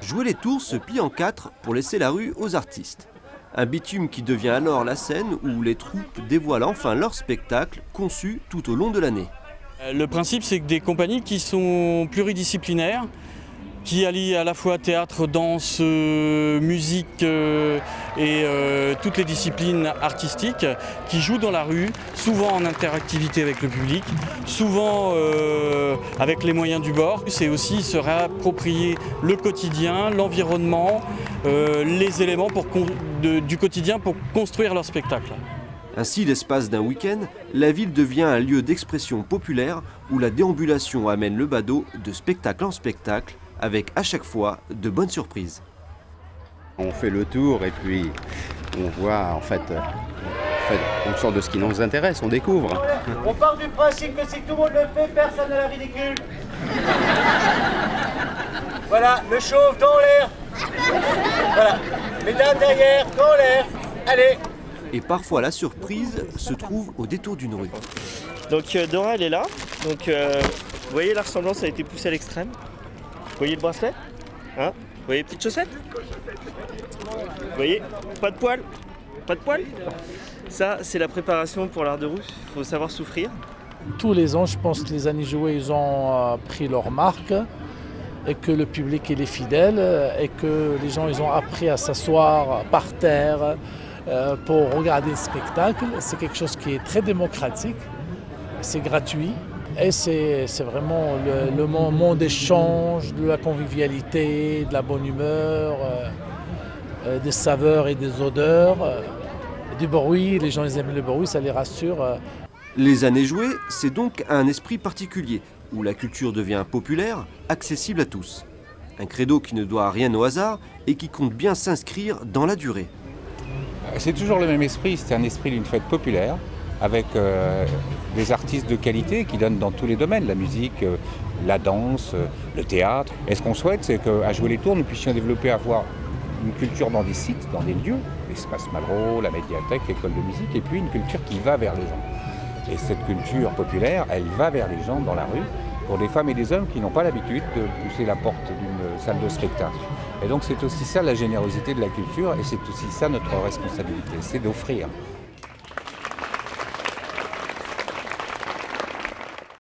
Jouer les tours se plie en quatre pour laisser la rue aux artistes. Un bitume qui devient alors la scène où les troupes dévoilent enfin leur spectacle conçu tout au long de l'année. Le principe, c'est que des compagnies qui sont pluridisciplinaires, qui allient à la fois théâtre, danse, musique et toutes les disciplines artistiques, qui jouent dans la rue, souvent en interactivité avec le public, souvent avec les moyens du bord. C'est aussi se réapproprier le quotidien, l'environnement, les éléments du quotidien pour construire leur spectacle. Ainsi, l'espace d'un week-end, la ville devient un lieu d'expression populaire où la déambulation amène le badaud de spectacle en spectacle, avec à chaque fois de bonnes surprises. On fait le tour et puis on voit en fait on sort de ce qui nous intéresse, on découvre. On part du principe que si tout le monde le fait, personne n'a la ridicule. Voilà, le chauve dans l'air. Voilà, mesdames derrière, dans l'air. Allez. Et parfois la surprise se trouve au détour d'une rue. Donc Dora elle est là, donc vous voyez la ressemblance a été poussée à l'extrême. Vous voyez le bracelet, hein? Vous voyez les petites chaussettes? Vous voyez, pas de poils, pas de poils. Ça c'est la préparation pour l'art de rue, il faut savoir souffrir. Tous les ans je pense que les années jouées ils ont pris leur marque et que le public il est fidèle et que les gens ils ont appris à s'asseoir par terre pour regarder le spectacle. C'est quelque chose qui est très démocratique, c'est gratuit et c'est vraiment le moment d'échange, de la convivialité, de la bonne humeur, des saveurs et des odeurs, du bruit. Les gens ils aiment le bruit, ça les rassure. Les années jouées, c'est donc un esprit particulier où la culture devient populaire, accessible à tous. Un credo qui ne doit rien au hasard et qui compte bien s'inscrire dans la durée. C'est toujours le même esprit, c'est un esprit d'une fête populaire avec des artistes de qualité qui donnent dans tous les domaines, la musique, la danse, le théâtre. Et ce qu'on souhaite, c'est qu'à Jouer les Tours, nous puissions développer, avoir une culture dans des sites, dans des lieux, l'espace Malraux, la médiathèque, l'école de musique, et puis une culture qui va vers les gens. Et cette culture populaire, elle va vers les gens dans la rue, pour des femmes et des hommes qui n'ont pas l'habitude de pousser la porte d'une salle de spectacle. Et donc c'est aussi ça la générosité de la culture et c'est aussi ça notre responsabilité, c'est d'offrir.